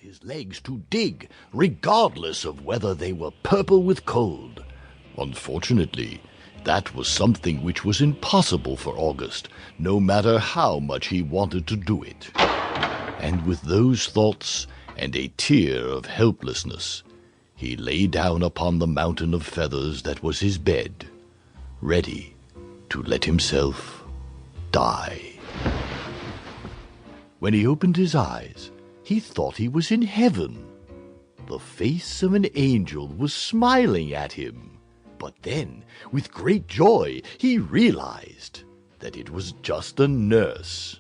his legs to dig, regardless of whether they were purple with cold. Unfortunately, that was something which was impossible for August, no matter how much he wanted to do it. And with those thoughts and a tear of helplessness, he lay down upon the mountain of feathers that was his bed, ready to let himself die. When he opened his eyes, he thought he was in heaven. The face of an angel was smiling at him. But then, with great joy, he realized that it was just a nurse.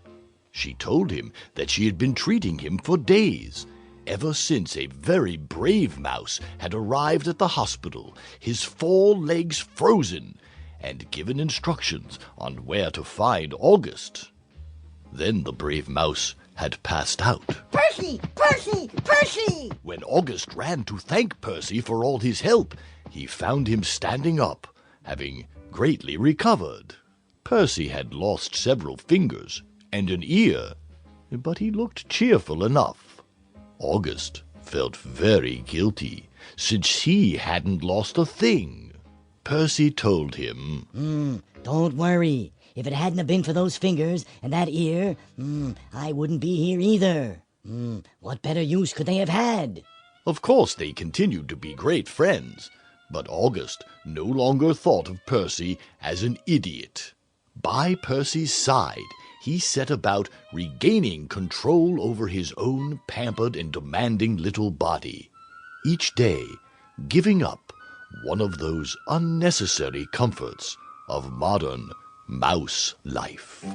She told him that she had been treating him for days, ever since a very brave mouse had arrived at the hospital, his 4 legs frozen, and given instructions on where to find August. Then the brave mouse had passed out. Percy! Percy! Percy! When August ran to thank Percy for all his help, he found him standing up, having greatly recovered. Percy had lost several fingers and an ear, but he looked cheerful enough. August felt very guilty, since he hadn't lost a thing. Percy told him, Don't worry. If it hadn't have been for those fingers and that ear, I wouldn't be here either. What better use could they have had? Of course they continued to be great friends, but August no longer thought of Percy as an idiot. By Percy's side, he set about regaining control over his own pampered and demanding little body, each day giving up one of those unnecessary comforts of modern mouse life.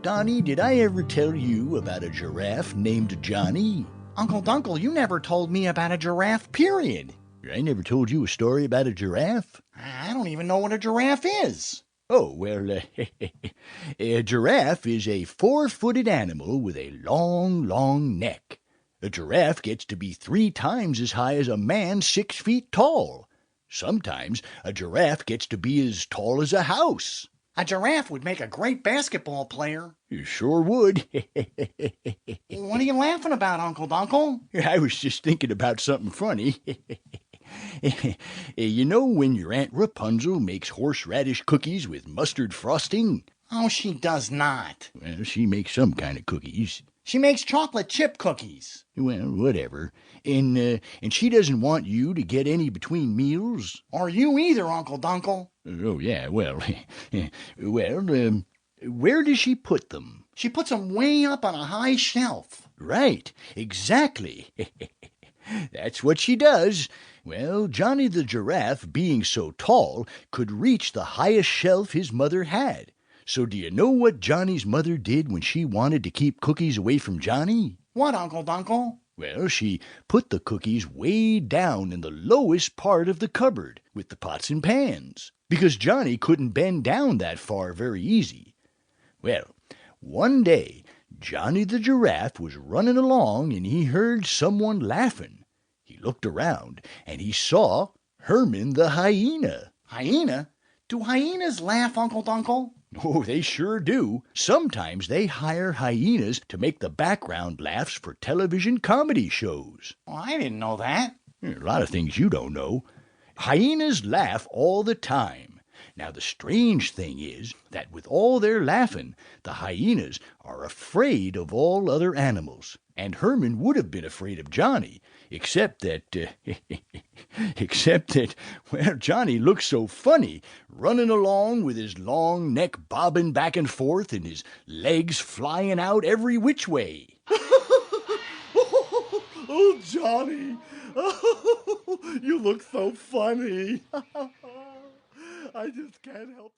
Donnie, did I ever tell you about a giraffe named Johnny? Uncle Dunkle, you never told me about a giraffe, period. I never told you a story about a giraffe? I don't even know what a giraffe is. Oh, well, a giraffe is a 4-footed animal with a long, long neck. A giraffe gets to be 3 times as high as a man 6 feet tall. Sometimes a giraffe gets to be as tall as a house. A giraffe would make a great basketball player. You sure would. What are you laughing about, Uncle Dunkle? I was just thinking about something funny. You know when your Aunt Rapunzel makes horseradish cookies with mustard frosting? Oh, she does not. Well, she makes some kind of cookies. She makes chocolate chip cookies. Well, whatever. And she doesn't want you to get any between meals? Or you either, Uncle Dunkle. Oh, yeah, well, where does she put them? She puts them way up on a high shelf. Right, exactly. That's what she does. Well, Johnny the giraffe, being so tall, could reach the highest shelf his mother had. So do you know what Johnny's mother did when she wanted to keep cookies away from Johnny? What, Uncle Dunkle? Well, she put the cookies way down in the lowest part of the cupboard with the pots and pans, because Johnny couldn't bend down that far very easy. Well, one day, Johnny the giraffe was running along and he heard someone laughing. He looked around and he saw Herman the hyena. Hyena? Do hyenas laugh, Uncle Dunkle? Oh, they sure do. Sometimes they hire hyenas to make the background laughs for television comedy shows. Oh, I didn't know that. A lot of things you don't know. Hyenas laugh all the time. Now, the strange thing is that with all their laughing, the hyenas are afraid of all other animals. And Herman would have been afraid of Johnny, except that, well, Johnny looks so funny, running along with his long neck bobbing back and forth and his legs flying out every which way. Oh, Johnny, you look so funny. I just can't help it.